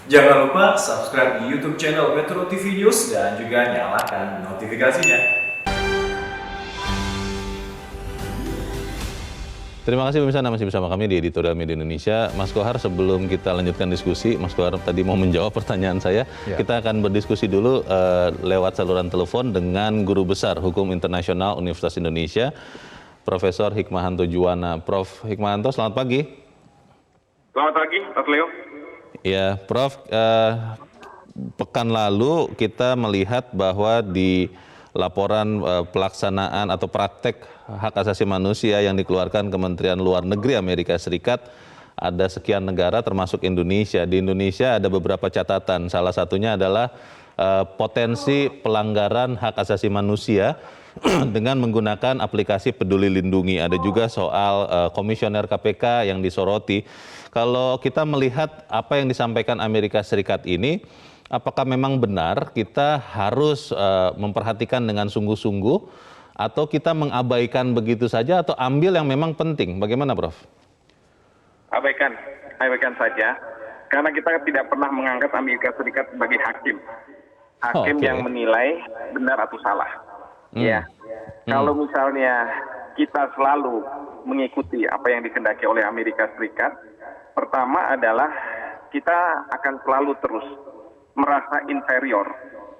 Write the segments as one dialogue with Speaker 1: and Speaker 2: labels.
Speaker 1: Jangan lupa subscribe di YouTube channel Metro TV News dan juga nyalakan notifikasinya.
Speaker 2: Terima kasih pemirsa, masih bersama kami di Editorial Media Indonesia. Mas Kohar, sebelum kita lanjutkan diskusi, Mas Kohar tadi mau menjawab pertanyaan saya. Kita akan berdiskusi dulu lewat saluran telepon dengan Guru Besar Hukum Internasional Universitas Indonesia, Profesor Hikmahanto Juwana. Prof. Hikmahanto, selamat pagi.
Speaker 3: Selamat pagi, Mas Leo.
Speaker 2: Ya, Prof. Pekan lalu kita melihat bahwa di laporan pelaksanaan atau praktek hak asasi manusia yang dikeluarkan Kementerian Luar Negeri Amerika Serikat, ada sekian negara termasuk Indonesia. Di Indonesia ada beberapa catatan, salah satunya adalah potensi pelanggaran hak asasi manusia dengan menggunakan aplikasi Peduli Lindungi. Ada juga soal komisioner KPK yang disoroti. Kalau kita melihat apa yang disampaikan Amerika Serikat ini, apakah memang benar kita harus memperhatikan dengan sungguh-sungguh atau kita mengabaikan begitu saja atau ambil yang memang penting? Bagaimana, Prof?
Speaker 3: Abaikan saja. Karena kita tidak pernah mengangkat Amerika Serikat sebagai hakim. Hakim yang menilai benar atau salah. Ya. Kalau misalnya kita selalu mengikuti apa yang dikehendaki oleh Amerika Serikat, pertama adalah kita akan selalu terus merasa inferior.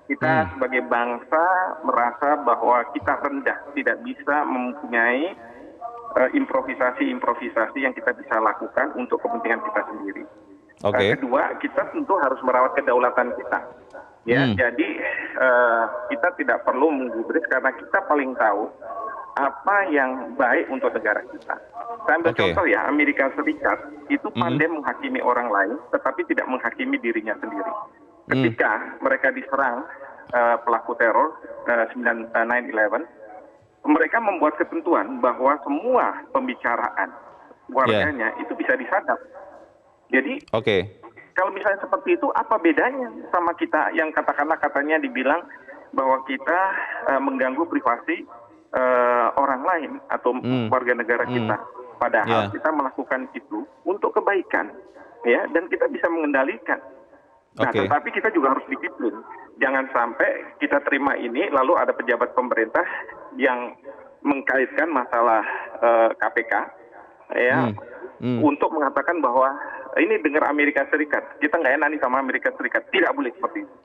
Speaker 3: Kita sebagai bangsa merasa bahwa kita rendah, tidak bisa mempunyai improvisasi-improvisasi yang kita bisa lakukan untuk kepentingan kita sendiri. Kedua, kita tentu harus merawat kedaulatan kita. Ya, jadi kita tidak perlu menggubris karena kita paling tahu apa yang baik untuk negara kita. Saya ambil contoh ya, Amerika Serikat itu pandai menghakimi orang lain, tetapi tidak menghakimi dirinya sendiri. Ketika mereka diserang pelaku teror 9/11, mereka membuat ketentuan bahwa semua pembicaraan warganya itu bisa disadap. Jadi kalau misalnya seperti itu, apa bedanya sama kita yang katanya dibilang bahwa kita mengganggu privasi orang lain atau warga negara kita. Padahal kita melakukan itu untuk kebaikan, ya, dan kita bisa mengendalikan. Nah, tetapi kita juga harus disiplin. Jangan sampai kita terima ini, lalu ada pejabat pemerintah yang mengkaitkan masalah KPK, ya, untuk mengatakan bahwa ini dengar Amerika Serikat, kita nggak enak nih sama Amerika Serikat. Tidak boleh seperti itu.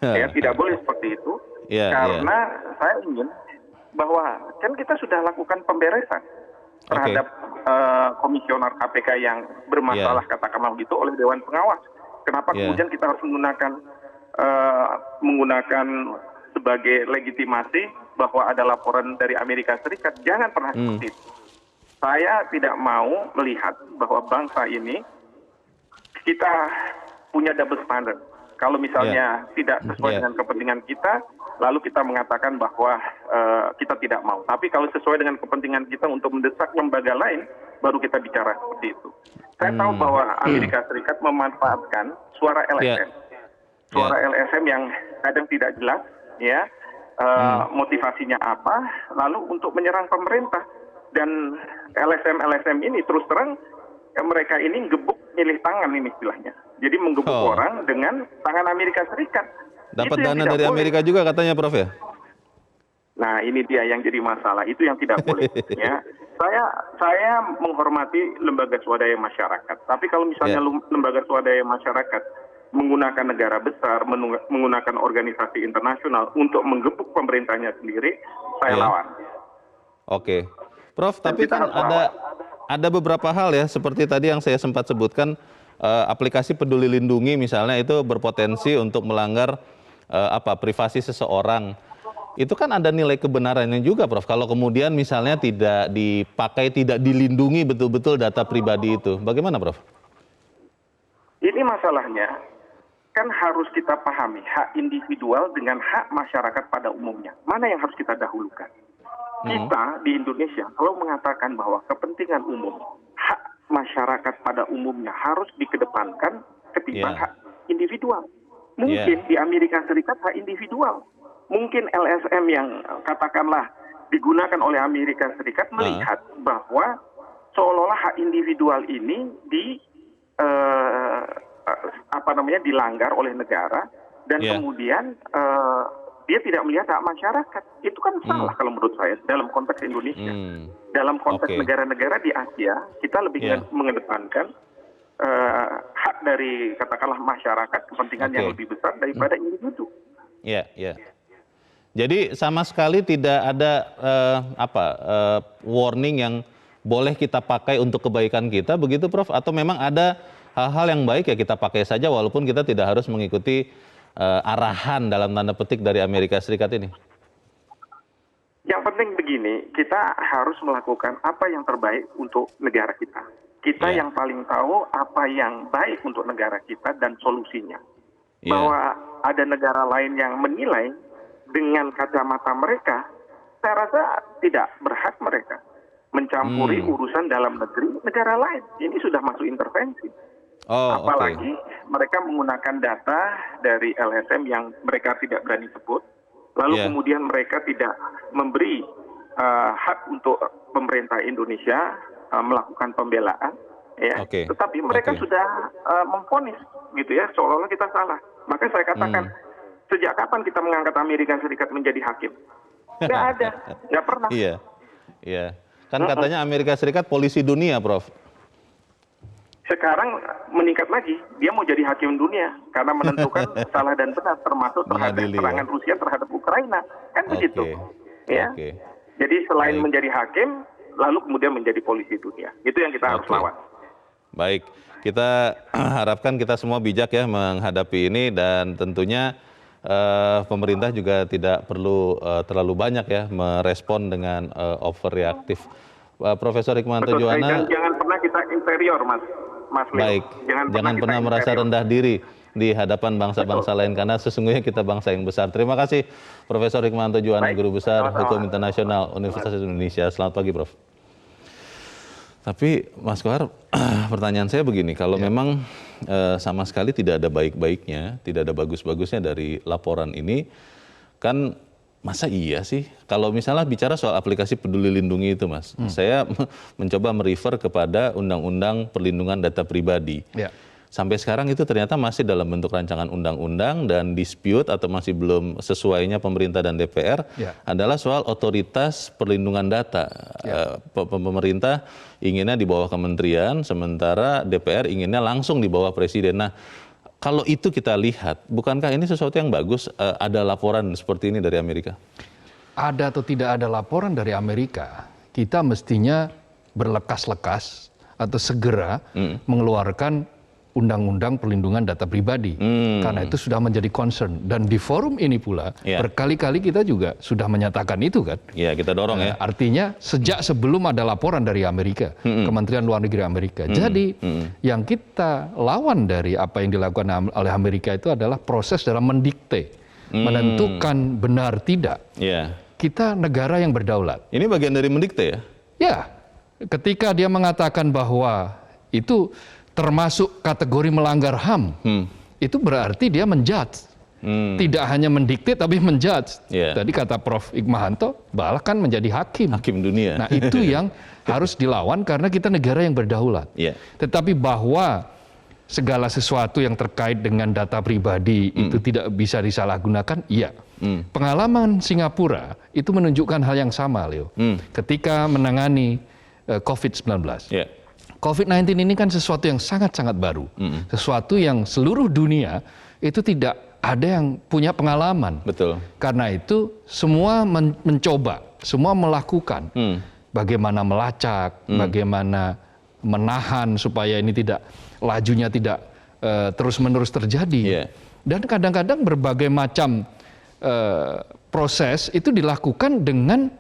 Speaker 3: Ya, tidak boleh seperti itu, karena saya ingin bahwa kan kita sudah lakukan pemberesan terhadap komisioner KPK yang bermasalah, katakanlah gitu, oleh Dewan Pengawas. Kenapa kemudian kita harus menggunakan sebagai legitimasi bahwa ada laporan dari Amerika Serikat? Jangan pernah seperti itu. Saya tidak mau melihat bahwa bangsa ini kita punya double standard. Kalau misalnya tidak sesuai dengan kepentingan kita, lalu kita mengatakan bahwa kita tidak mau. Tapi kalau sesuai dengan kepentingan kita untuk mendesak lembaga lain, baru kita bicara seperti itu. Saya tahu bahwa Amerika Serikat memanfaatkan suara LSM. Suara LSM yang kadang tidak jelas, ya, motivasinya apa, lalu untuk menyerang pemerintah. Dan LSM ini terus terang, mereka ini gebuk milih tangan ini istilahnya. Jadi menggebuk orang dengan tangan Amerika Serikat.
Speaker 2: Dapat dana dari Amerika juga katanya, Prof, ya?
Speaker 3: Nah, ini dia yang jadi masalah, itu yang tidak boleh. Ya, saya menghormati lembaga swadaya masyarakat. Tapi kalau misalnya lembaga swadaya masyarakat menggunakan negara besar, menggunakan organisasi internasional untuk menggebuk pemerintahnya sendiri, saya lawan.
Speaker 2: Prof, tapi kan ada beberapa hal ya, seperti tadi yang saya sempat sebutkan, aplikasi Peduli Lindungi misalnya itu berpotensi untuk melanggar privasi seseorang. Itu kan ada nilai kebenarannya juga, Prof. Kalau kemudian misalnya tidak dipakai, tidak dilindungi betul-betul data pribadi itu. Bagaimana, Prof?
Speaker 3: Ini masalahnya, kan harus kita pahami hak individual dengan hak masyarakat pada umumnya. Mana yang harus kita dahulukan? Kita di Indonesia kalau mengatakan bahwa kepentingan umum, hak masyarakat pada umumnya harus dikedepankan ketimbang hak individual. Mungkin di Amerika Serikat hak individual. Mungkin LSM yang katakanlah digunakan oleh Amerika Serikat melihat bahwa seolah-olah hak individual ini dilanggar oleh negara dan kemudian dia tidak melihat hak masyarakat. Itu kan salah kalau menurut saya dalam konteks Indonesia. Dalam konteks negara-negara di Asia, kita lebih mengedepankan hak dari katakanlah masyarakat, kepentingan yang lebih besar daripada individu.
Speaker 2: Jadi sama sekali tidak ada warning yang boleh kita pakai untuk kebaikan kita, begitu Prof? Atau memang ada hal-hal yang baik ya kita pakai saja walaupun kita tidak harus mengikuti arahan dalam tanda petik dari Amerika Serikat ini?
Speaker 3: Yang penting begini, kita harus melakukan apa yang terbaik untuk negara kita. Kita yang paling tahu apa yang baik untuk negara kita dan solusinya. Bahwa ada negara lain yang menilai dengan kacamata mereka, saya rasa tidak berhak mereka mencampuri urusan dalam negeri negara lain. Ini sudah masuk intervensi. Apalagi mereka menggunakan data dari LSM yang mereka tidak berani sebut, lalu kemudian mereka tidak memberi hak untuk pemerintah Indonesia melakukan pembelaan, tetapi mereka sudah memvonis, gitu ya, seolah-olah kita salah. Maka saya katakan, sejak kapan kita mengangkat Amerika Serikat menjadi hakim? Nggak ada, nggak pernah.
Speaker 2: Iya. Kan katanya Amerika Serikat polisi dunia, Prof.
Speaker 3: Sekarang meningkat lagi, dia mau jadi hakim dunia karena menentukan salah dan benar, termasuk terhadap serangan Rusia terhadap Ukraina, kan begitu. Jadi selain menjadi hakim, lalu kemudian menjadi polisi dunia. Itu yang kita harus lawan.
Speaker 2: Baik, kita harapkan kita semua bijak ya menghadapi ini dan tentunya pemerintah juga tidak perlu terlalu banyak ya merespon dengan overreaktif. Profesor Hikmahanto Juwana.
Speaker 3: Jangan pernah kita inferior, Mas Leo.
Speaker 2: Baik, jangan pernah merasa rendah diri di hadapan bangsa-bangsa lain karena sesungguhnya kita bangsa yang besar. Terima kasih Profesor Hikmahanto Juwana, Guru Besar Hukum Internasional Universitas Indonesia. Selamat pagi, Prof. Tapi Mas Kohar, pertanyaan saya begini, kalau memang sama sekali tidak ada baik-baiknya, tidak ada bagus-bagusnya dari laporan ini, kan masa iya sih? Kalau misalnya bicara soal aplikasi Peduli Lindungi itu, Mas, saya mencoba merefer kepada Undang-Undang Perlindungan Data Pribadi. Sampai sekarang itu ternyata masih dalam bentuk rancangan undang-undang dan dispute atau masih belum sesuainya pemerintah dan DPR adalah soal otoritas perlindungan data. Pemerintah inginnya di bawah kementerian, sementara DPR inginnya langsung di bawah presiden. Nah, kalau itu kita lihat, bukankah ini sesuatu yang bagus? Ada laporan seperti ini dari Amerika?
Speaker 4: Ada atau tidak ada laporan dari Amerika, kita mestinya berlekas-lekas atau segera mengeluarkan Undang-Undang Perlindungan Data Pribadi. Karena itu sudah menjadi concern. Dan di forum ini pula, berkali-kali kita juga sudah menyatakan itu kan.
Speaker 2: Iya, kita dorong ya.
Speaker 4: Artinya sejak sebelum ada laporan dari Amerika, Kementerian Luar Negeri Amerika. Jadi yang kita lawan dari apa yang dilakukan oleh Amerika itu adalah proses dalam mendikte, menentukan benar tidak. Kita negara yang berdaulat.
Speaker 2: Ini bagian dari mendikte ya?
Speaker 4: Ya, ketika dia mengatakan bahwa itu termasuk kategori melanggar HAM, itu berarti dia menjudge. Tidak hanya mendikte tapi menjudge. Tadi kata Prof. Hikmahanto, bahkan menjadi hakim.
Speaker 2: Hakim dunia.
Speaker 4: Nah itu yang harus dilawan karena kita negara yang berdaulat. Tetapi bahwa segala sesuatu yang terkait dengan data pribadi itu tidak bisa disalahgunakan, iya. Pengalaman Singapura itu menunjukkan hal yang sama, Leo. Ketika menangani COVID-19. COVID-19 ini kan sesuatu yang sangat-sangat baru. Sesuatu yang seluruh dunia itu tidak ada yang punya pengalaman.
Speaker 2: Betul.
Speaker 4: Karena itu semua mencoba, semua melakukan. Bagaimana melacak, bagaimana menahan supaya ini tidak, lajunya tidak terus-menerus terjadi. Dan kadang-kadang berbagai macam proses itu dilakukan dengan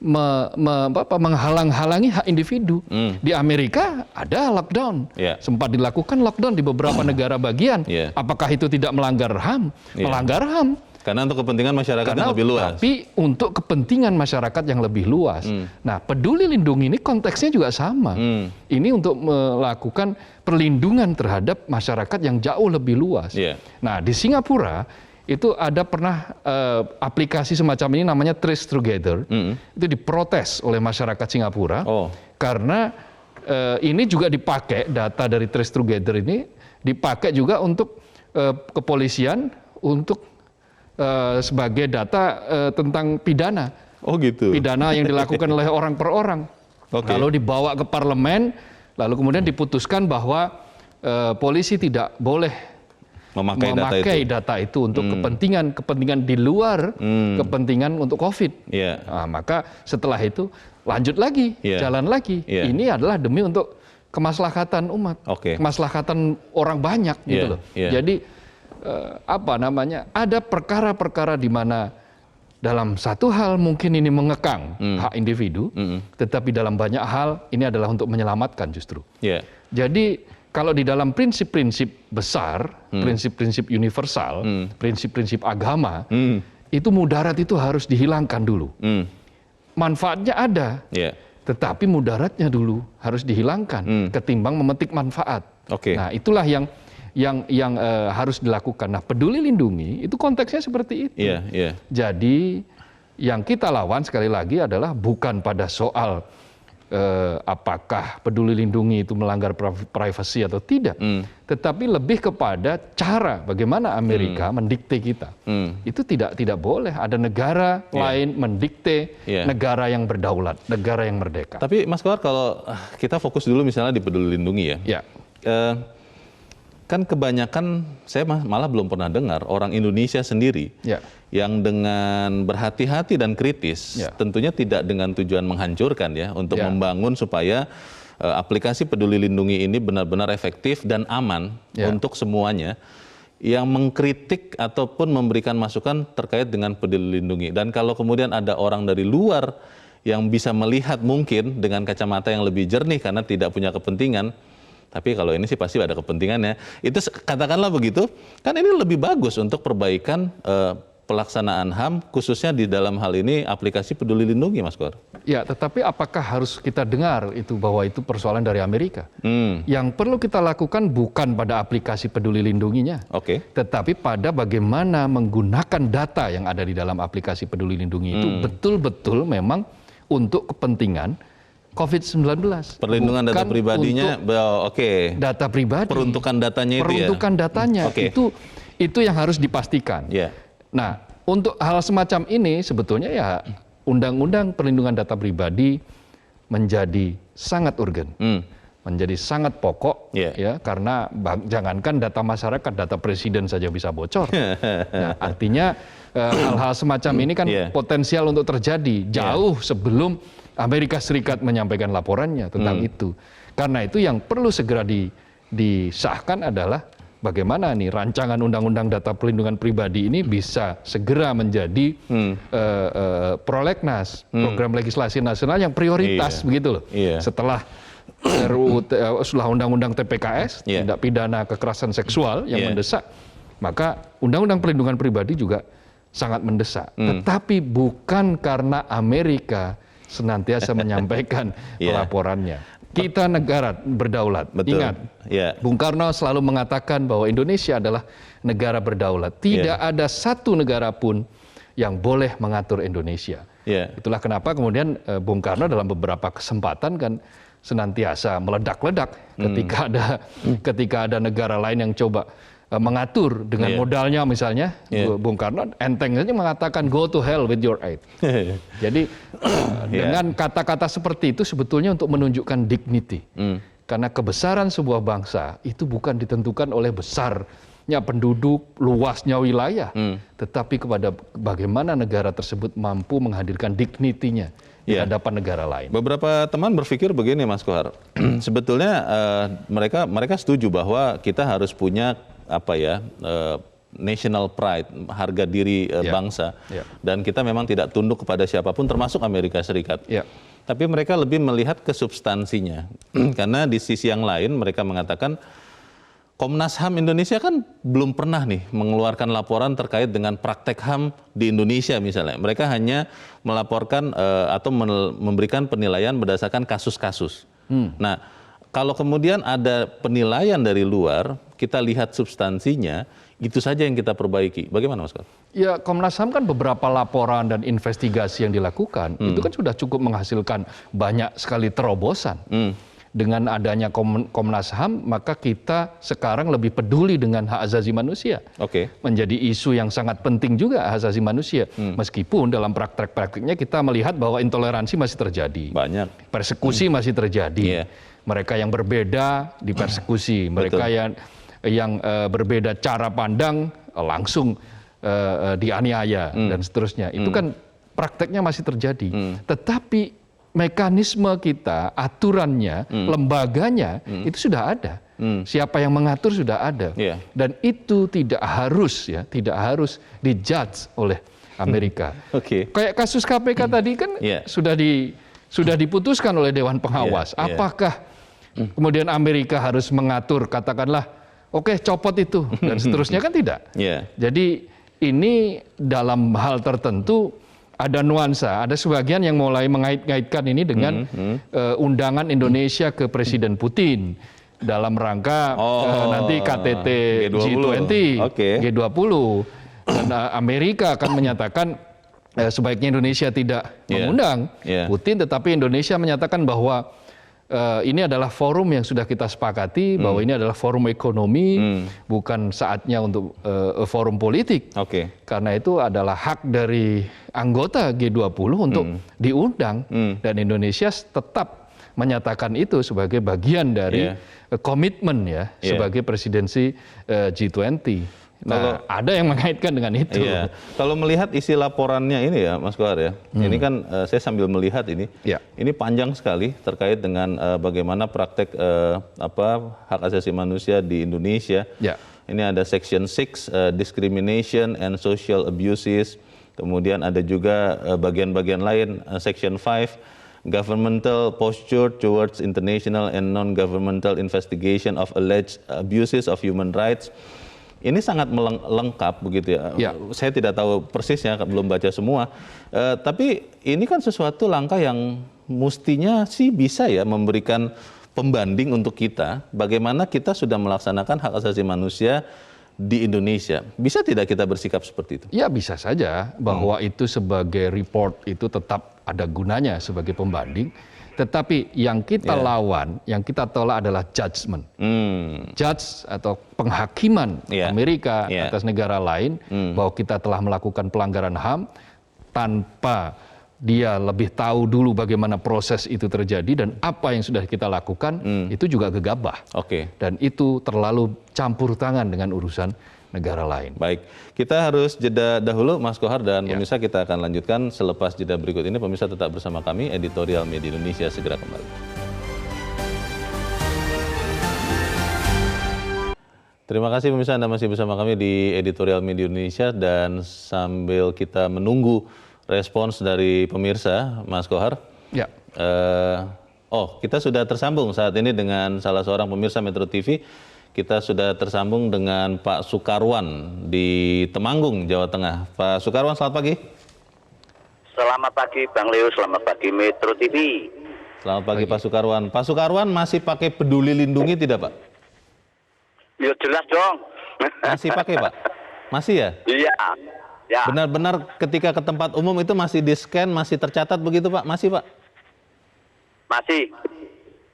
Speaker 4: menghalang-halangi hak individu. Di Amerika ada lockdown, sempat dilakukan lockdown di beberapa negara bagian. Apakah itu tidak melanggar HAM? Melanggar HAM.
Speaker 2: Karena untuk kepentingan masyarakat yang lebih luas.
Speaker 4: Tapi untuk kepentingan masyarakat yang lebih luas. Nah, Peduli Lindungi ini konteksnya juga sama. Ini untuk melakukan perlindungan terhadap masyarakat yang jauh lebih luas. Nah, di Singapura itu ada pernah aplikasi semacam ini namanya Trace Together. Itu diprotes oleh masyarakat Singapura karena ini juga dipakai data dari Trace Together ini dipakai juga untuk kepolisian untuk sebagai data tentang pidana.
Speaker 2: Oh gitu.
Speaker 4: Pidana yang dilakukan oleh orang per orang. Lalu dibawa ke parlemen, lalu kemudian diputuskan bahwa polisi tidak boleh memakai data itu untuk kepentingan di luar kepentingan untuk COVID. Nah, maka setelah itu lanjut lagi, jalan lagi. Ini adalah demi untuk kemaslahatan umat, kemaslahatan orang banyak gitu loh. Jadi ada perkara-perkara di mana dalam satu hal mungkin ini mengekang hak individu, tetapi dalam banyak hal ini adalah untuk menyelamatkan justru. Jadi kalau di dalam prinsip-prinsip besar, prinsip-prinsip universal, prinsip-prinsip agama, itu mudarat itu harus dihilangkan dulu. Manfaatnya ada, tetapi mudaratnya dulu harus dihilangkan ketimbang memetik manfaat. Nah, itulah yang harus dilakukan. Nah, peduli lindungi itu konteksnya seperti itu. Jadi yang kita lawan sekali lagi adalah bukan pada soal apakah peduli lindungi itu melanggar privasi atau tidak, tetapi lebih kepada cara bagaimana Amerika mendikte kita. Itu tidak boleh ada negara lain mendikte negara yang berdaulat, negara yang merdeka.
Speaker 2: Tapi Mas Kohar, kalau kita fokus dulu misalnya di peduli lindungi ya. Kan kebanyakan saya malah belum pernah dengar orang Indonesia sendiri yang dengan berhati-hati dan kritis, tentunya tidak dengan tujuan menghancurkan ya, untuk membangun supaya aplikasi peduli lindungi ini benar-benar efektif dan aman untuk semuanya, yang mengkritik ataupun memberikan masukan terkait dengan peduli lindungi. Dan kalau kemudian ada orang dari luar yang bisa melihat mungkin dengan kacamata yang lebih jernih karena tidak punya kepentingan, tapi kalau ini sih pasti ada kepentingannya, itu katakanlah begitu, kan ini lebih bagus untuk perbaikan pelaksanaan HAM, khususnya di dalam hal ini aplikasi peduli lindungi, Mas Kohar.
Speaker 4: Ya, tetapi apakah harus kita dengar itu bahwa itu persoalan dari Amerika? Yang perlu kita lakukan bukan pada aplikasi peduli lindunginya, tetapi pada bagaimana menggunakan data yang ada di dalam aplikasi peduli lindungi itu betul-betul memang untuk kepentingan COVID-19.
Speaker 2: Perlindungan data pribadinya,
Speaker 4: data pribadi.
Speaker 2: Peruntukan datanya itu
Speaker 4: Peruntukan datanya, itu yang harus dipastikan. Nah, untuk hal semacam ini sebetulnya ya Undang-Undang Perlindungan Data Pribadi menjadi sangat urgen, menjadi sangat pokok, ya, karena jangankan data masyarakat, data presiden saja bisa bocor. Nah, artinya hal-hal semacam ini kan potensial untuk terjadi jauh sebelum Amerika Serikat menyampaikan laporannya tentang itu. Karena itu yang perlu segera disahkan adalah bagaimana nih rancangan undang-undang data perlindungan pribadi ini bisa segera menjadi prolegnas, program legislasi nasional yang prioritas begitu loh. Setelah undang-undang TPKS, tindak pidana kekerasan seksual yang mendesak, maka undang-undang perlindungan pribadi juga sangat mendesak. Tetapi bukan karena Amerika senantiasa menyampaikan laporannya. Kita negara berdaulat. Ingat, Bung Karno selalu mengatakan bahwa Indonesia adalah negara berdaulat. Tidak ada satu negara pun yang boleh mengatur Indonesia. Itulah kenapa kemudian Bung Karno dalam beberapa kesempatan kan senantiasa meledak-ledak ketika ada negara lain yang coba mengatur dengan modalnya misalnya. Bung Karno enteng saja mengatakan go to hell with your aid. Jadi dengan kata-kata seperti itu sebetulnya untuk menunjukkan dignity. Karena kebesaran sebuah bangsa itu bukan ditentukan oleh besarnya penduduk, luasnya wilayah, tetapi kepada bagaimana negara tersebut mampu menghadirkan dignity-nya di hadapan negara lain.
Speaker 2: Beberapa teman berpikir begini, Mas Kohar. Sebetulnya mereka setuju bahwa kita harus punya national pride, harga diri bangsa, dan kita memang tidak tunduk kepada siapapun termasuk Amerika Serikat. Tapi mereka lebih melihat ke substansinya. Karena di sisi yang lain mereka mengatakan Komnas HAM Indonesia kan belum pernah nih mengeluarkan laporan terkait dengan praktek HAM di Indonesia misalnya. Mereka hanya melaporkan atau memberikan penilaian berdasarkan kasus-kasus. Nah, kalau kemudian ada penilaian dari luar, kita lihat substansinya, itu saja yang kita perbaiki. Bagaimana, Mas Kohar?
Speaker 4: Ya, Komnas HAM kan beberapa laporan dan investigasi yang dilakukan, itu kan sudah cukup menghasilkan banyak sekali terobosan. dengan adanya Komnas HAM, maka kita sekarang lebih peduli dengan hak asasi manusia. Menjadi isu yang sangat penting juga hak asasi manusia. Meskipun dalam praktek-prakteknya kita melihat bahwa intoleransi masih terjadi.
Speaker 2: Banyak.
Speaker 4: Persekusi masih terjadi. Mereka yang berbeda dipersekusi. Mereka yang berbeda cara pandang langsung dianiaya dan seterusnya. Itu kan prakteknya masih terjadi. Tetapi mekanisme kita, aturannya, lembaganya itu sudah ada. Siapa yang mengatur sudah ada. Dan itu tidak harus dijudge oleh Amerika. Kayak kasus KPK tadi kan sudah diputuskan oleh Dewan Pengawas. Apakah kemudian Amerika harus mengatur, katakanlah, oke, copot itu dan seterusnya, kan tidak. Jadi ini dalam hal tertentu ada nuansa, ada sebagian yang mulai mengait-ngaitkan ini dengan undangan Indonesia ke Presiden Putin dalam rangka nanti KTT G20, G20. Dan Amerika akan menyatakan sebaiknya Indonesia tidak mengundang Putin, tetapi Indonesia menyatakan bahwa ini adalah forum yang sudah kita sepakati, bahwa ini adalah forum ekonomi, bukan saatnya untuk forum politik. Karena itu adalah hak dari anggota G20 untuk diundang, dan Indonesia tetap menyatakan itu sebagai bagian dari komitmen sebagai presidensi G20. Nah, ada yang mengaitkan dengan itu.
Speaker 2: Kalau melihat isi laporannya ini ya, Mas Kohar ya, ini kan saya sambil melihat ini panjang sekali terkait dengan bagaimana praktek hak asasi manusia di Indonesia. Ini ada Section 6, Discrimination and Social Abuses, kemudian ada juga bagian-bagian lain, Section 5, Governmental Posture Towards International and Non-Governmental Investigation of Alleged Abuses of Human Rights. Ini sangat lengkap begitu ya. Saya tidak tahu persisnya, belum baca semua. Tapi ini kan sesuatu langkah yang mestinya sih bisa ya memberikan pembanding untuk kita. Bagaimana kita sudah melaksanakan hak asasi manusia di Indonesia. Bisa tidak kita bersikap seperti itu?
Speaker 4: Ya, bisa saja bahwa itu sebagai report itu tetap ada gunanya sebagai pembanding. Tetapi yang kita lawan, yang kita tolak adalah judgment. Judge atau penghakiman Amerika atas negara lain bahwa kita telah melakukan pelanggaran HAM tanpa dia lebih tahu dulu bagaimana proses itu terjadi dan apa yang sudah kita lakukan, itu juga gegabah. Dan itu terlalu campur tangan dengan urusan negara lain.
Speaker 2: Baik, kita harus jeda dahulu Mas Kohar, dan pemirsa kita akan lanjutkan selepas jeda berikut ini. Pemirsa tetap bersama kami, Editorial Media Indonesia segera kembali. Terima kasih pemirsa, Anda masih bersama kami di Editorial Media Indonesia, dan sambil kita menunggu respons dari pemirsa, Mas Kohar. Kita sudah tersambung saat ini dengan salah seorang pemirsa Metro TV. Kita sudah tersambung dengan Pak Sukarwan di Temanggung, Jawa Tengah. Pak Sukarwan, selamat pagi.
Speaker 5: Selamat pagi Bang Leo, selamat pagi Metro TV.
Speaker 2: Selamat pagi Pak Sukarwan. Pak Sukarwan masih pakai Peduli Lindungi tidak Pak?
Speaker 5: Ya jelas dong.
Speaker 2: Masih pakai Pak? Masih ya?
Speaker 5: Iya.
Speaker 2: Benar-benar ketika ke tempat umum itu masih di-scan, masih tercatat begitu Pak? Masih Pak?
Speaker 5: Masih.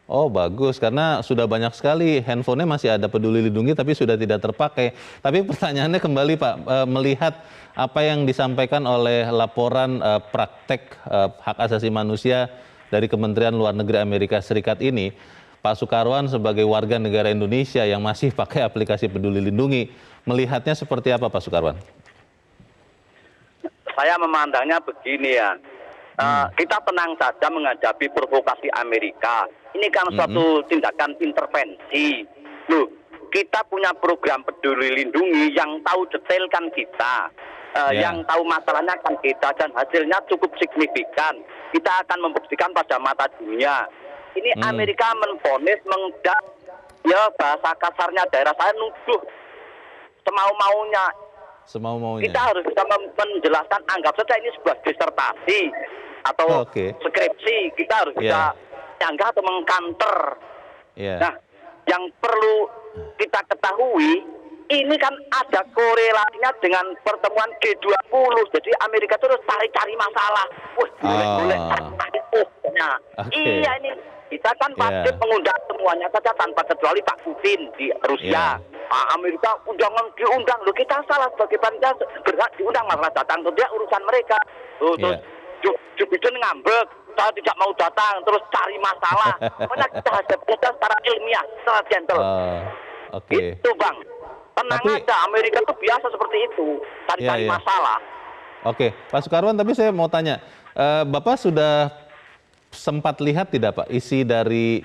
Speaker 2: Oh bagus, karena sudah banyak sekali handphonenya masih ada Peduli Lindungi tapi sudah tidak terpakai. Tapi pertanyaannya kembali Pak, melihat apa yang disampaikan oleh laporan praktek hak asasi manusia dari Kementerian Luar Negeri Amerika Serikat ini, Pak Sukarwan sebagai warga negara Indonesia yang masih pakai aplikasi Peduli Lindungi, melihatnya seperti apa Pak Sukarwan?
Speaker 5: Saya memandangnya begini ya, kita tenang saja menghadapi provokasi Amerika. Ini kan suatu tindakan intervensi. Loh, kita punya program Peduli Lindungi yang tahu detail kan kita, yang tahu masalahnya kan kita, dan hasilnya cukup signifikan. Kita akan membuktikan pada mata dunia. Ini Amerika menvonis, mengdak, ya bahasa kasarnya daerah saya nuduh semau-maunya. Kita harus bisa menjelaskan, anggap saja ini sebuah disertasi atau skripsi, kita harus bisa menyanggah atau mengkanter. Nah, yang perlu kita ketahui, ini kan ada korelasinya dengan pertemuan G20. Jadi Amerika terus cari-cari masalah. Boleh. Iya, Kita kan pasti mengundang semuanya saja tanpa kecuali Pak Putin di Rusia. Amerika jangan diundang, loh kita salah sebagai bangsa berhak diundang, malah datang tidak urusan mereka. Terus Joe Biden ngambek, saya tidak mau datang, terus cari masalah. Mana kita hadapnya secara ilmiah, secara gentle. Itu Bang, tenang aja, Amerika itu biasa seperti itu, cari masalah.
Speaker 2: Oke, Pak Sukarwan, tapi saya mau tanya, Bapak sudah sempat lihat tidak Pak isi dari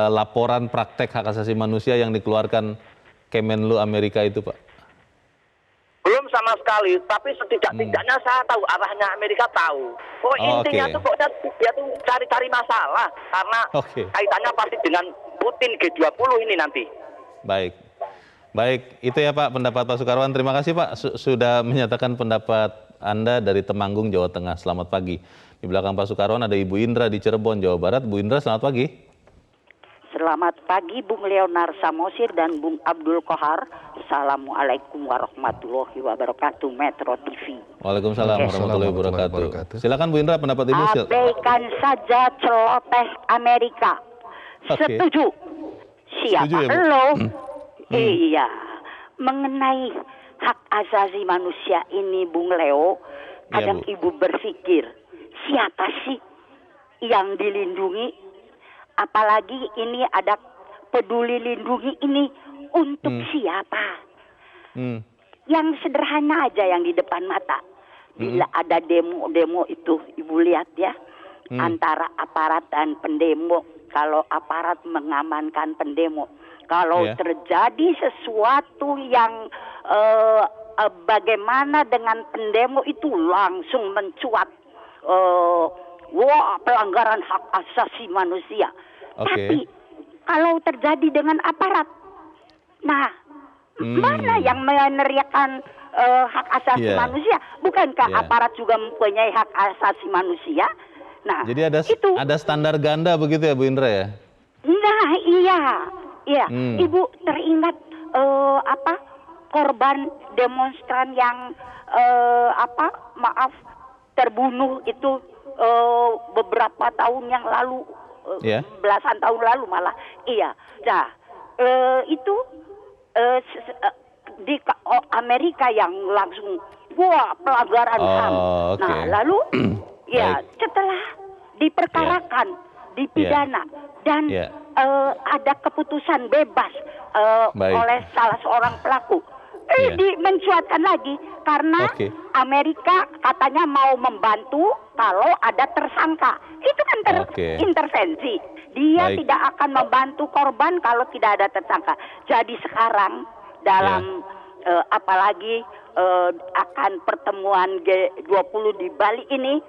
Speaker 2: laporan praktek hak asasi manusia yang dikeluarkan Kemenlu Amerika itu Pak?
Speaker 5: Belum sama sekali, tapi setidak-tidaknya saya tahu arahnya Amerika tahu. Intinya tuh pokoknya dia tuh cari-cari masalah karena kaitannya pasti dengan Putin G20 ini nanti.
Speaker 2: Baik, itu ya Pak pendapat Pak Sukarwan. Terima kasih Pak sudah menyatakan pendapat Anda dari Temanggung, Jawa Tengah. Selamat pagi. Di belakang Pak Sukarwan ada Ibu Indra di Cirebon, Jawa Barat. Bu Indra, selamat pagi.
Speaker 6: Selamat pagi Bung Leonard Samosir dan Bung Abdul Kohar. Assalamualaikum warahmatullahi wabarakatuh, Metro TV.
Speaker 2: Waalaikumsalam warahmatullahi wabarakatuh. Silakan Bu Indra, pendapat Ibu.
Speaker 6: Abaikan saja celoteh Amerika. Setuju. Siapa lo? Iya. Mengenai hak asasi manusia ini Bung Leo, kadang Ibu berpikir, siapa sih yang dilindungi? Apalagi ini ada peduli lindungi ini untuk siapa? Yang sederhana aja yang di depan mata. Bila ada demo-demo itu, Ibu lihat ya, antara aparat dan pendemo. Kalau aparat mengamankan pendemo, kalau terjadi sesuatu yang bagaimana dengan pendemo itu langsung mencuat. Pelanggaran hak asasi manusia. Tapi kalau terjadi dengan aparat, nah mana yang meneriakan hak asasi manusia? Bukankah aparat juga mempunyai hak asasi manusia? Nah,
Speaker 2: jadi ada standar ganda begitu ya Bu Indra ya?
Speaker 6: Nah iya. Ibu teringat korban demonstran yang terbunuh itu beberapa tahun yang lalu, belasan tahun lalu malah. Nah, itu di Amerika yang langsung pelanggaran HAM. Nah, lalu setelah diperkarakan, dipidana dan ada keputusan bebas oleh salah seorang pelaku. Mencuatkan lagi karena Amerika katanya mau membantu kalau ada tersangka. Itu kan intervensi. Dia tidak akan membantu korban kalau tidak ada tersangka. Jadi sekarang dalam apalagi akan pertemuan G20 di Bali ini,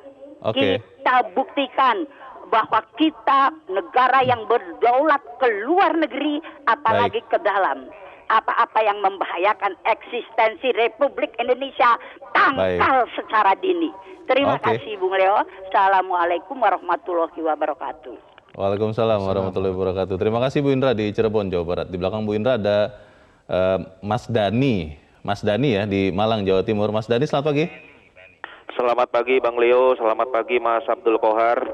Speaker 6: kita buktikan bahwa kita negara yang berdaulat ke luar negeri, apalagi ke dalam. Apa-apa yang membahayakan eksistensi Republik Indonesia tangkal secara dini. Terima kasih Bung Leo. Assalamualaikum warahmatullahi wabarakatuh.
Speaker 2: Waalaikumsalam warahmatullahi wabarakatuh. Terima kasih Bu Indra di Cirebon, Jawa Barat. Di belakang Bu Indra ada Mas Dani. Mas Dani ya di Malang, Jawa Timur. Mas Dani, selamat pagi.
Speaker 7: Selamat pagi Bang Leo, selamat pagi Mas Abdul Kohar.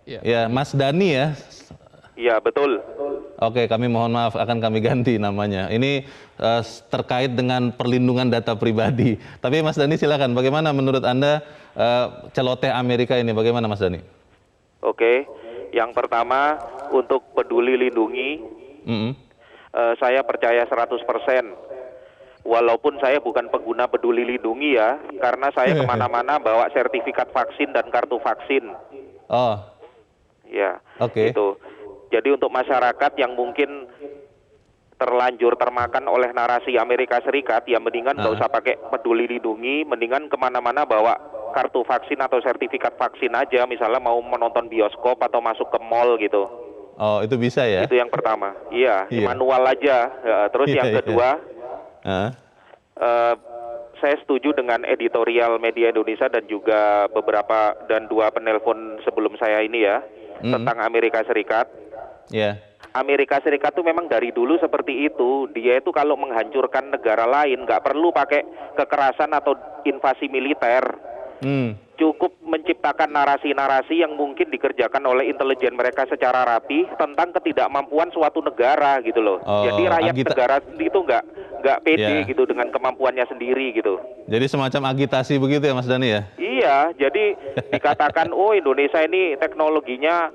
Speaker 2: Ya, Mas Dani ya.
Speaker 7: Iya, betul.
Speaker 2: Oke, kami mohon maaf, akan kami ganti namanya. Ini terkait dengan perlindungan data pribadi. Tapi Mas Dani silakan, bagaimana menurut Anda celoteh Amerika ini? Bagaimana Mas Dani?
Speaker 7: Oke, yang pertama untuk peduli lindungi, saya percaya 100%. Walaupun saya bukan pengguna peduli lindungi ya, karena saya kemana-mana bawa sertifikat vaksin dan kartu vaksin. Ya, itu. Jadi untuk masyarakat yang mungkin terlanjur termakan oleh narasi Amerika Serikat, ya mendingan nggak usah pakai peduli lindungi, mendingan kemana-mana bawa kartu vaksin atau sertifikat vaksin aja, misalnya mau menonton bioskop atau masuk ke mall gitu.
Speaker 2: Oh, itu bisa ya?
Speaker 7: Itu yang pertama. Iya, manual aja. Terus yang kedua, saya setuju dengan editorial media Indonesia dan juga dua penelpon sebelum saya ini ya, tentang Amerika Serikat. Amerika Serikat itu memang dari dulu seperti itu. Dia itu kalau menghancurkan negara lain nggak perlu pakai kekerasan atau invasi militer. cukup menciptakan narasi-narasi yang mungkin dikerjakan oleh intelijen mereka secara rapi tentang ketidakmampuan suatu negara gitu loh. Jadi rakyat negara itu nggak pede gitu dengan kemampuannya sendiri gitu.
Speaker 2: Jadi semacam agitasi begitu ya Mas Dhani ya?
Speaker 7: Iya, jadi dikatakan oh Indonesia ini teknologinya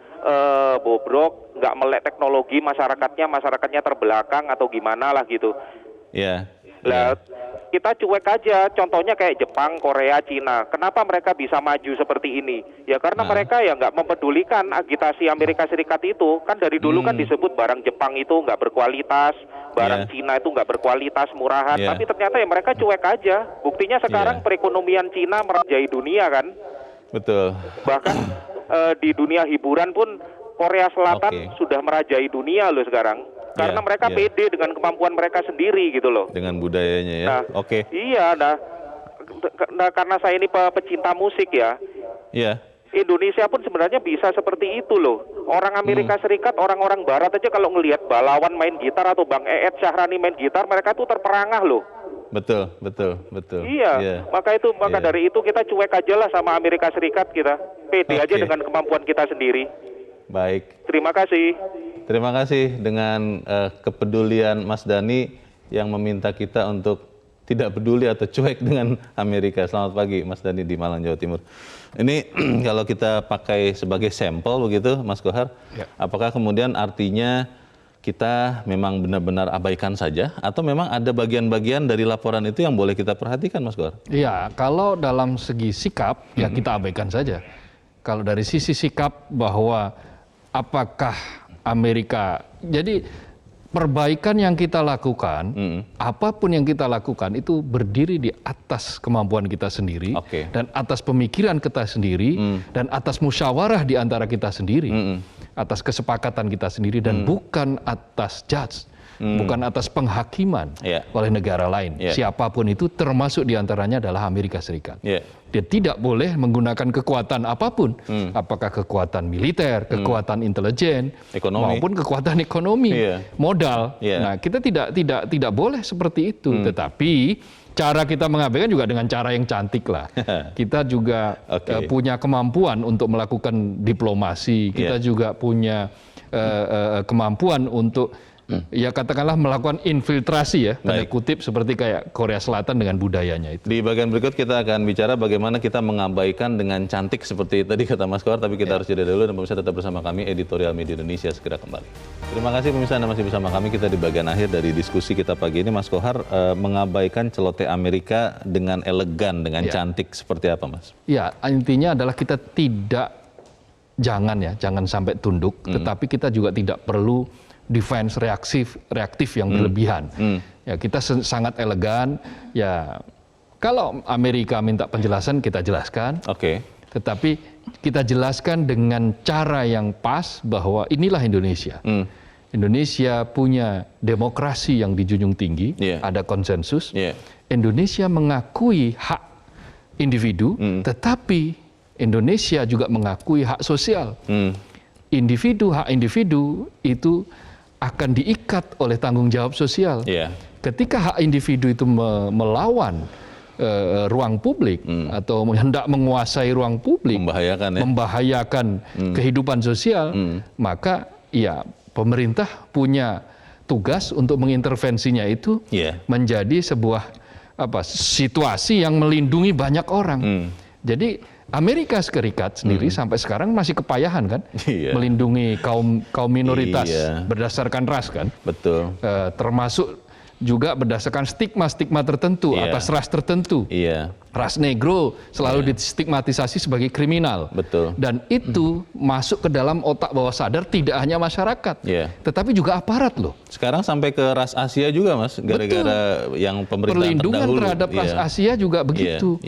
Speaker 7: bobrok, nggak melek teknologi, masyarakatnya terbelakang atau gimana lah gitu.
Speaker 2: Iya.
Speaker 7: Lah, kita cuek aja, contohnya kayak Jepang, Korea, Cina. Kenapa mereka bisa maju seperti ini? Ya karena mereka ya nggak mempedulikan agitasi Amerika Serikat itu. Kan dari dulu kan disebut barang Jepang itu nggak berkualitas, barang Cina itu nggak berkualitas, murahan. Tapi ternyata ya mereka cuek aja. Buktinya sekarang perekonomian Cina merajai dunia kan.
Speaker 2: Betul.
Speaker 7: Bahkan di dunia hiburan pun Korea Selatan sudah merajai dunia loh sekarang. Karena mereka pede dengan kemampuan mereka sendiri gitu loh.
Speaker 2: Dengan budayanya ya.
Speaker 7: Nah, iya, karena saya ini pecinta musik ya.
Speaker 2: Iya.
Speaker 7: Indonesia pun sebenarnya bisa seperti itu loh. Orang Amerika Serikat, orang-orang Barat aja kalau ngelihat Balawan main gitar atau Bang Eet Syahrani main gitar, mereka tuh terperangah loh.
Speaker 2: Betul.
Speaker 7: Iya, maka dari itu kita cuek aja lah sama Amerika Serikat kita. Pede aja dengan kemampuan kita sendiri.
Speaker 2: Baik.
Speaker 7: Terima kasih.
Speaker 2: Terima kasih dengan kepedulian Mas Dhani yang meminta kita untuk tidak peduli atau cuek dengan Amerika. Selamat pagi Mas Dhani di Malang, Jawa Timur. Ini kalau kita pakai sebagai sampel begitu Mas Kohar, apakah kemudian artinya kita memang benar-benar abaikan saja atau memang ada bagian-bagian dari laporan itu yang boleh kita perhatikan Mas Kohar?
Speaker 4: Iya, kalau dalam segi sikap ya kita abaikan saja. Kalau dari sisi sikap bahwa apakah Amerika, jadi perbaikan yang kita lakukan, apapun yang kita lakukan itu berdiri di atas kemampuan kita sendiri dan atas pemikiran kita sendiri dan atas musyawarah di antara kita sendiri, atas kesepakatan kita sendiri dan bukan atas judge, bukan atas penghakiman oleh negara lain. Siapapun itu termasuk diantaranya adalah Amerika Serikat. Dia tidak boleh menggunakan kekuatan apapun, apakah kekuatan militer, kekuatan intelijen, maupun kekuatan ekonomi, modal. Nah, kita tidak boleh seperti itu. Tetapi cara kita mengabaikan juga dengan cara yang cantik lah. Kita juga punya kemampuan untuk melakukan diplomasi. Kita juga punya kemampuan untuk ya katakanlah melakukan infiltrasi ya, tanda kutip seperti kayak Korea Selatan dengan budayanya itu.
Speaker 2: Di bagian berikut kita akan bicara bagaimana kita mengabaikan dengan cantik seperti tadi kata Mas Kohar, tapi kita harus jeda dulu dan pemirsa tetap bersama kami, Editorial Media Indonesia segera kembali. Terima kasih pemirsa Anda masih bersama kami, kita di bagian akhir dari diskusi kita pagi ini. Mas Kohar, mengabaikan celoteh Amerika dengan elegan, dengan cantik seperti apa Mas? Ya,
Speaker 4: intinya adalah kita jangan sampai tunduk, tetapi kita juga tidak perlu defense reaktif yang berlebihan. Ya kita sangat elegan. Ya kalau Amerika minta penjelasan kita jelaskan. Tetapi kita jelaskan dengan cara yang pas bahwa inilah Indonesia. Indonesia punya demokrasi yang dijunjung tinggi, ada konsensus. Indonesia mengakui hak individu, tetapi Indonesia juga mengakui hak sosial. Hak individu itu akan diikat oleh tanggung jawab sosial. Ketika hak individu itu melawan ruang publik atau hendak menguasai ruang publik, membahayakan kehidupan sosial, maka ya pemerintah punya tugas untuk mengintervensinya itu menjadi sebuah situasi yang melindungi banyak orang. Jadi Amerika Serikat sendiri sampai sekarang masih kepayahan kan, melindungi kaum minoritas berdasarkan ras kan, termasuk juga berdasarkan stigma tertentu atas ras tertentu. Ras negro selalu distigmatisasi sebagai kriminal, dan itu masuk ke dalam otak bawah sadar tidak hanya masyarakat, tetapi juga aparat loh.
Speaker 2: Sekarang sampai ke ras Asia juga Mas, gara-gara yang pemerintahan
Speaker 4: perlindungan
Speaker 2: terdahulu.
Speaker 4: Terhadap ras Asia juga begitu.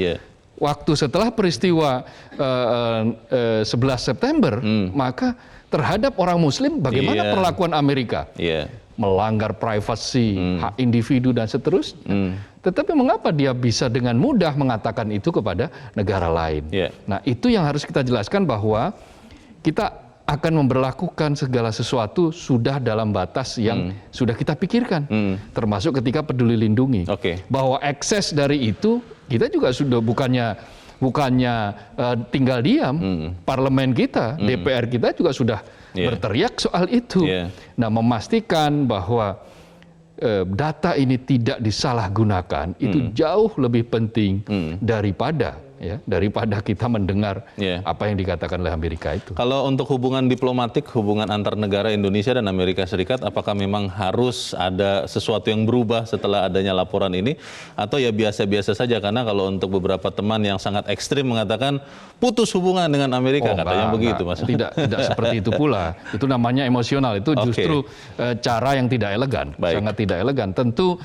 Speaker 4: Waktu setelah peristiwa 11 September, maka terhadap orang Muslim bagaimana perlakuan Amerika? Melanggar privasi, hak individu dan seterusnya. Tetapi mengapa dia bisa dengan mudah mengatakan itu kepada negara lain? Nah itu yang harus kita jelaskan, bahwa kita akan memberlakukan segala sesuatu sudah dalam batas yang sudah kita pikirkan, termasuk ketika peduli lindungi. Bahwa ekses dari itu kita juga sudah bukannya bukannya tinggal diam, parlemen kita, DPR kita juga sudah berteriak soal itu. Nah, memastikan bahwa data ini tidak disalahgunakan itu jauh lebih penting daripada kita mendengar apa yang dikatakan oleh Amerika itu.
Speaker 2: Kalau untuk hubungan diplomatik, hubungan antar negara Indonesia dan Amerika Serikat, apakah memang harus ada sesuatu yang berubah setelah adanya laporan ini, atau ya biasa-biasa saja? Karena kalau untuk beberapa teman yang sangat ekstrim mengatakan putus hubungan dengan Amerika, katanya begitu, Mas.
Speaker 4: Tidak seperti itu pula. Itu namanya emosional. Itu justru cara yang tidak elegan, sangat tidak elegan. Tentu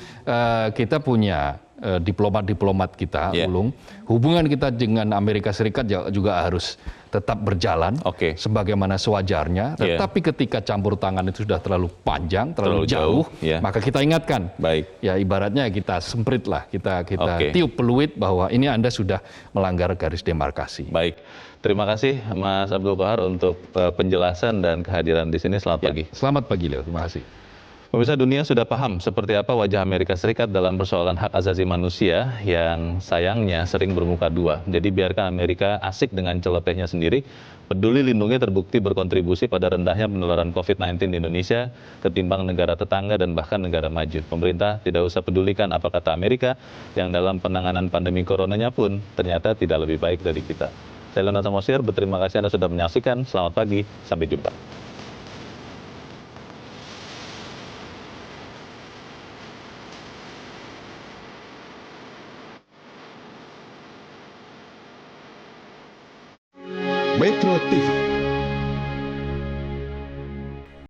Speaker 4: kita punya diplomat-diplomat kita, Ulung, hubungan kita dengan Amerika Serikat juga harus tetap berjalan sebagaimana sewajarnya. Tetapi ketika campur tangan itu sudah terlalu panjang, terlalu jauh, maka kita ingatkan. Ya ibaratnya kita semprit lah, kita tiup peluit bahwa ini Anda sudah melanggar garis demarkasi.
Speaker 2: Baik, terima kasih Mas Abdul Qahar untuk penjelasan dan kehadiran di sini. Selamat pagi.
Speaker 4: Selamat pagi, Leo. Terima kasih.
Speaker 2: Pemirsa, dunia sudah paham seperti apa wajah Amerika Serikat dalam persoalan hak asasi manusia yang sayangnya sering bermuka dua. Jadi biarkan Amerika asik dengan celotehnya sendiri. Peduli Lindungi terbukti berkontribusi pada rendahnya penularan COVID-19 di Indonesia ketimbang negara tetangga dan bahkan negara maju. Pemerintah tidak usah pedulikan apa kata Amerika yang dalam penanganan pandemi coronanya pun ternyata tidak lebih baik dari kita. Saya Leonard Samosir, berterima kasih Anda sudah menyaksikan. Selamat pagi, sampai jumpa.
Speaker 8: Metro TV